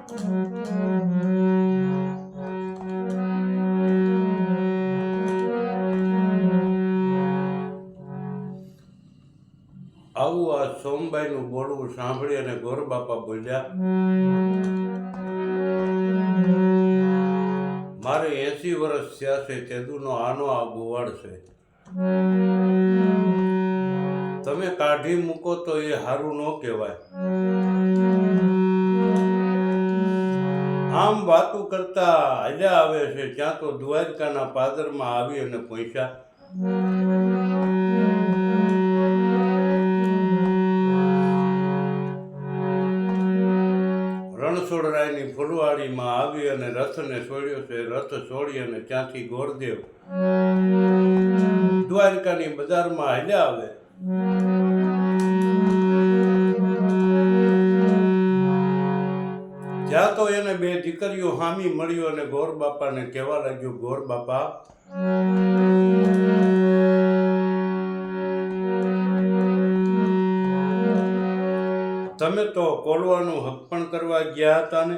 આવું આ સોમબાઈનું બોલવું સાંભળી અને ગોરબાપા બોલ્યા, મારે 80 વર્ષ થયા છે, તેદુનો આનો આ ગોવાળ છે. તમે કાઢી મૂકો તો એ સારું ન કહેવાય. આમ વાતું કરતા હાલ્યા આવે છે ત્યાં તો દ્વારકાના પાદરમાં આવી અને પહોંચ્યા. રણછોડરાયની ફુલવાડીમાં આવી અને રથને છોડ્યો છે. રથ છોડી અને ત્યાંથી ગોરદેવ દ્વારકાની બજારમાં હાલ્યા આવે. ત્યાં તો એને બે દીકરીઓ હામી મળ્યો અને ગોરબાપાને કહેવા લાગ્યો, ગોરબાપા, તમે તો કોલવાનું હપ્પણ કરવા ગયા હતા ને?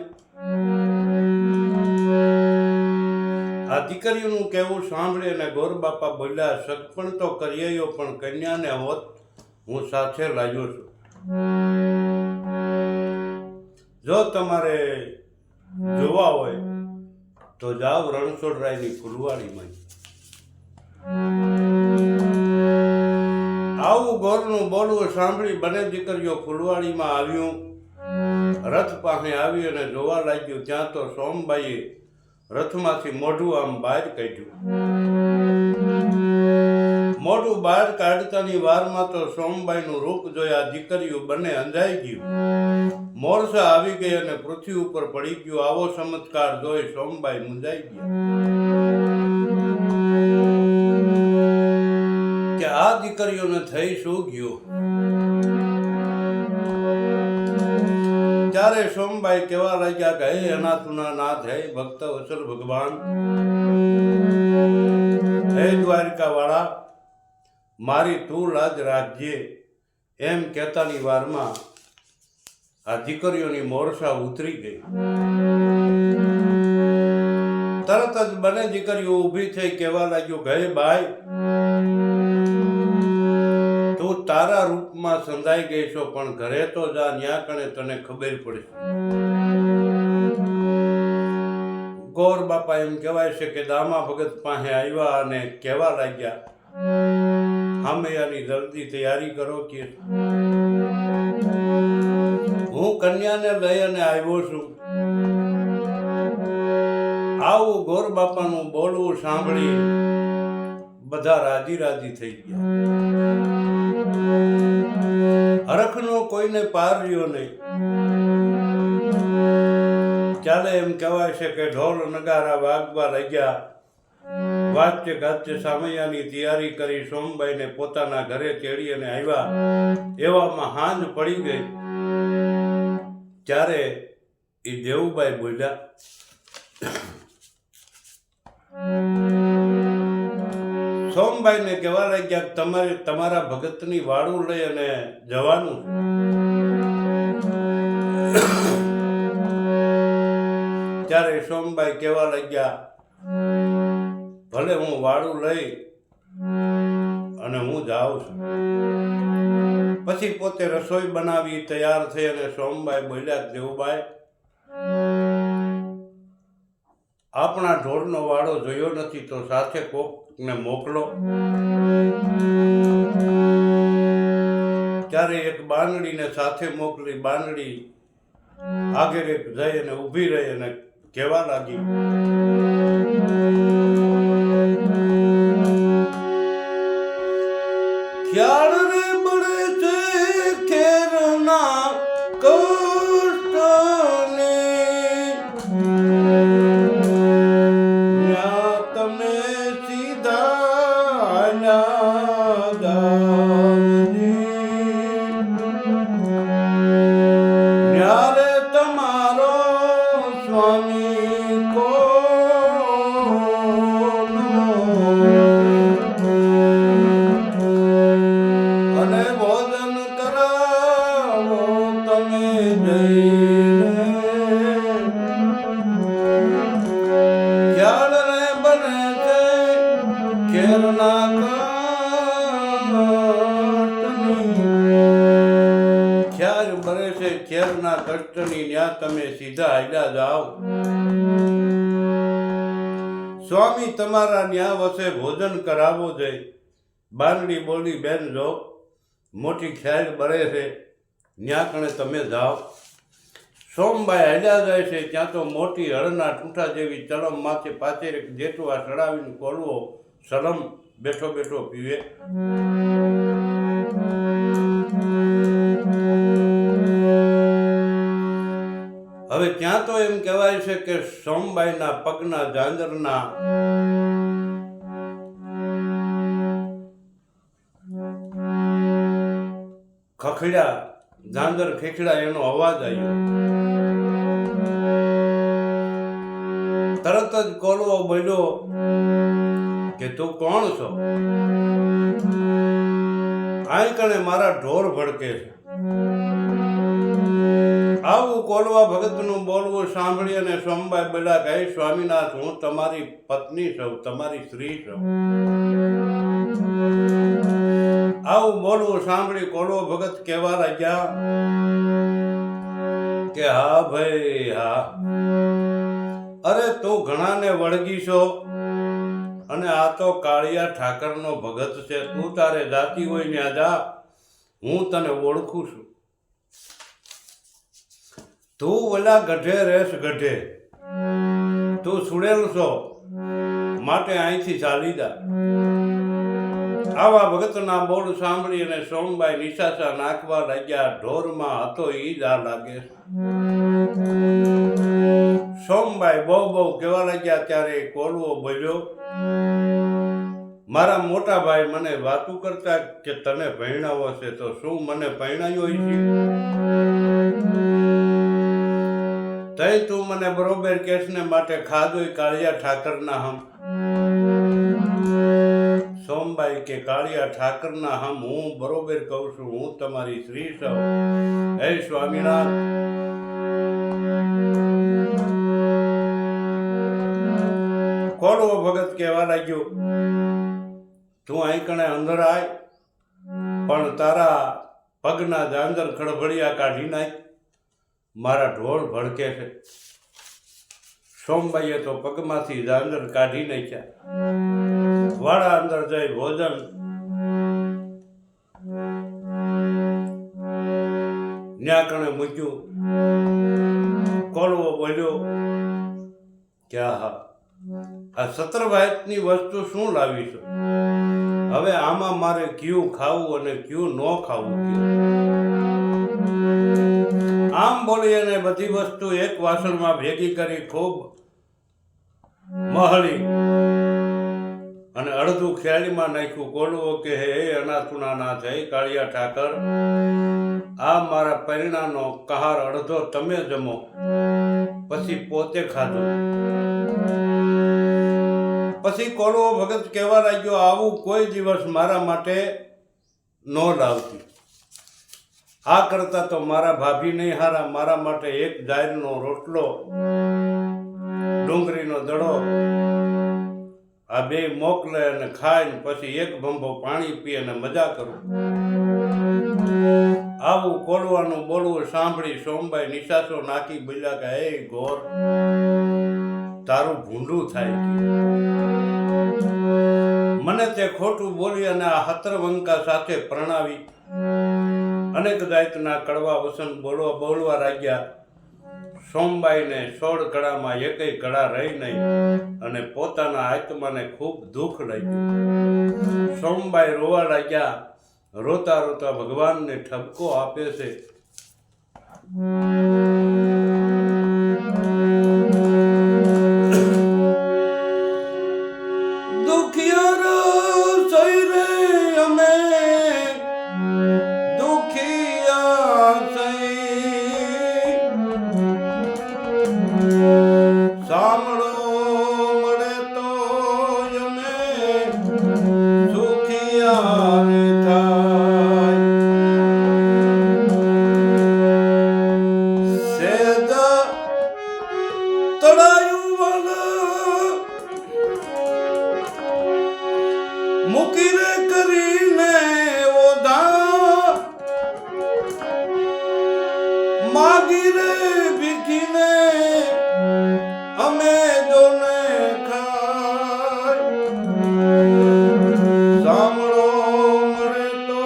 આ દીકરીઓનું કહેવું સાંભળી અને ગોરબાપા બોલ્યા, સગપણ તો કર્યો પણ કન્યાને હોત હું સાથે લાવ્યો છું. જો તમારે જોવા હોય તો જાઓ રણછોડરાયની ફુલવાડીમાં. આવું ગોરનું બોલવું સાંભળી બંને દીકરીઓ ફુલવાડીમાં આવ્યું. રથ પાસે આવી અને જોવા લાગ્યું. ત્યાં તો સોમબાઈએ રથમાંથી મોઢું આમ બહાર કાઢ્યું. મોઢું બહાર કાઢતાની વારમાં તો સોમબાઈનું રૂપ જોઈ આ દીકરીઓ બંને અંજાઈ ગયું. મોરસા આવી ગઈ અને પૃથ્વી ઉપર પડી ગયું. આવો ચમત્કાર જોઈ સોમબાઈ મૂંઝાઈ ગયા કે આ દીકરીઓને થઈ શું ગયું. ત્યારે સોમબાઈ કહેવા લાગ્યા કે હે અનાથના નાથ, હે ભક્ત વત્સલ ભગવાન, હે દ્વારકા વાળા, મારી તું લાજ રાખજે. એમ કહેતાની વારમાં આ દીકરીઓની મોરસા ઉતરી ગઈ. તરત જ બંને દીકરીઓ ઊભી થઈ કહેવા લાગ્યો, હે બાઈ, તું તારા રૂપમાં સંધાઈ ગઈ છો, પણ ઘરે તો જા, ન્યા કણે તને ખબર પડશે. ગોરબાપા એમ કહેવાય છે કે દામા ભગત પાસે આવ્યા અને કહેવા લાગ્યા, હામૈયાની જલ્દી તૈયારી કરો કે હું કન્યાને લઈ અને આવ્યો છું. આવું ગોરબાપાનું બોલવું સાંભળી બધા રાજી રાજી થઈ ગયા. હરખનો કોઈને પાર રહ્યો નહીં. ચાલે એમ કહેવાય છે કે ઢોલ નગારા વાગવા લાગ્યા. વાજતે ગાજતે સામૈયાની તૈયારી કરી સોમબાઈને પોતાના ઘરે તેડી અને આવ્યા. એવામાં હાંજ પડી ગઈ. ત્યારે એ દેવુબાઈ બોલ્યા, સોમબાઈને કહેવા લાગ્યા, તમારે તમારા ભગતની વાળું લઈ અને જવાનું. ત્યારે સોમબાઈ કહેવા લાગ્યા, ભલે હું વાળું લઈ અને હું જાઉં છું. પછી પોતે રસોઈ બનાવી તૈયાર થઈ અને સોમબાઈ બોલ્યા, દેવુબાઈ, આપણા ઢોરનો વાળો જોયો નથી તો સાથે કોકને મોકલો. ત્યારે એક બાંદડીને સાથે મોકલી. બાંદડી આગળ જઈ અને ઊભી રહી અને કહેવા લાગી, ખ્યાલ રે બળે છે ખેરના કષ્ટને, ન્યા તમે સીધા ન્યારે તમારો સ્વામી અને ભોજન કરાવો તમે જઈને. છે ચેરના કષ્ટની ન્યા તમે સીધા હાલ્યા જાઓ. સ્વામી તમારા ન્યા વસે ભોજન કરાવો જાય. બાંગડી બોલી બેન જો મોટી ખ્યાલ બળે છે ન્યા કણે તમે જાઓ. સોમબાઈ હાલ્યા જાય છે ત્યાં તો મોટી હળના ટૂંઠા જેવી ચલમ માથે પાછેર જેટવા ચડાવીને કોલવો સલમ બેઠો બેઠો પીવે. હવે ત્યાં તો એમ કહેવાય છે કે સોમબાઈના પગના ઝાંઝરના ખખડ્યા, ઝાંઝર ખેખડા એનો અવાજ આવ્યો. તરત જ કોલવો બોલ્યો કે તું કોણ છો? આઈ કણે મારા ઢોર ભડકે છે. આવું કોલવા ભગતનું બોલવું સાંભળી અને સોમબાઈ બોલ્યા કે સ્વામીનાથ, હું તમારી પત્ની છું, તમારી સ્ત્રી છું. આવું બોલવું સાંભળી કોલવો ભગત કહેવા લાગ્યા કે હા ભાઈ હા, અરે તું ઘણાને વળગી છો અને આ તો કાળિયા ઠાકરનો ભગત છે. તું તારે જાતી હોય ત્યાં જા, હું તને ઓળખું છું. તું ઓલા ગઢે રેસ ગઢે, તું સુડેલ છો માટે અહીંથી ચાલી જા. આવા ભગતના બોલ સાંભળી અને સોમબાઈ નિશાસા નાખવા લાગ્યા. ઢોરમાં હતો ઈ જ આ લાગે. સોમબાઈ બહુ બહુ કહેવા લાગ્યા ત્યારે કોલવો બોલ્યો, મારા મોટા ભાઈ મને વાતું કરતા કે તને પરણાવો છે, તો શું મને પરણાયો છે? તઈ તું મને બરોબર કેસને માટે ખાધોય કાળિયા ઠાકરના હમ. સોમબાઈ કે કાળિયા ઠાકરના હમ હું બરોબર કહું છું, હું તમારી સ્ત્રી છું. હે સ્વામિનાથ, કોલવો ભગત કહેવા લાગ્યો, તું અહીં કણે અંદર આય, પણ તારા પગના ઝાંઝર ખડભડિયા કાઢી નાખ, મારા ઢોળ ભડકે છે. સોમબાઈએ તો પગમાંથી ઝાંઝર કાઢી નાખ્યા. વાડા અંદર જઈ ભોજન ન્યા કણે મૂક્યું. કોલવો બોલ્યો કે હા, આ 17 વાતની વસ્તુ શું લાવી છે? હવે આમાં મારે કયું ખાવું અને કયું ન ખાવું? આમ બોલી અને બધી વસ્તુ એક વાસણમાં ભેગી કરી ખૂબ મહળી અને અડધું ખ્યાલીમાં નાખ્યું. કોલવો કે હે અનાથુના નાથ, હે કાળિયા ઠાકર, આ મારા પરિણાનો કહાર અડધો તમે જમો, પછી પોતે ખાધો. પછી કોલવો ભગત કહેવા લાગ્યો, આવું કોઈ દિવસ મારા માટે ન લાવતી. આ કરતા તો મારા ભાભી નહીં હારા, મારા માટે એક જાહેરનો રોટલો, ડુંગળીનો દડો આ બે મોકલે અને ખાઈને પછી એક ભંભો પાણી પી અને મજા કરું. આવું કોલવાનું બોલવું સાંભળી સોમબાઈ નિશાસો નાખી બોલ્યા કે હે ગોર, તારું ભૂંડું થાય. મને તે ખોટું બોલી અને આ હતરવંકા સાથે પ્રણાવી અનેક જાતના કડવા વસન બોલવા લાગ્યા. સોમબાઈને 16 કળામાં એકેય કળા રહી નહીં અને પોતાના આત્માને ખૂબ દુઃખ લાગ્યું. સોમબાઈ રોવા લાગ્યા. રોતા રોતા ભગવાનને ઠપકો આપે છે. માગી રે ભીખીને અમે જોને ખાય સાંભળો મરે તો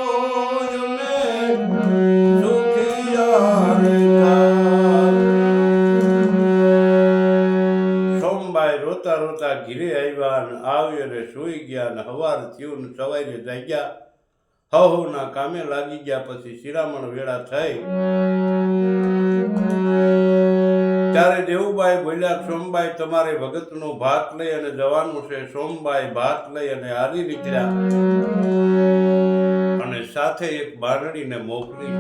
અમે સુખિયા રે થાય. સોમબાઈ રોતા રોતા ઘીરે આવ્યા ને આવ્યો ને સૂઈ ગયા ને હવાર થયું ને સવારે જાગ્યા હવના કામે લાગી ગયા. પછી શિરામણ વેળા થઈ ત્યારે દેવુબાઈ બોલ્યા સોમબાઈ તમારે ભગતનો ભાત લઈ અને જવાનું છે. સોમબાઈ ભાત લઈ અને હારી નીકળ્યા અને સાથે એક બારણીને મોકલી.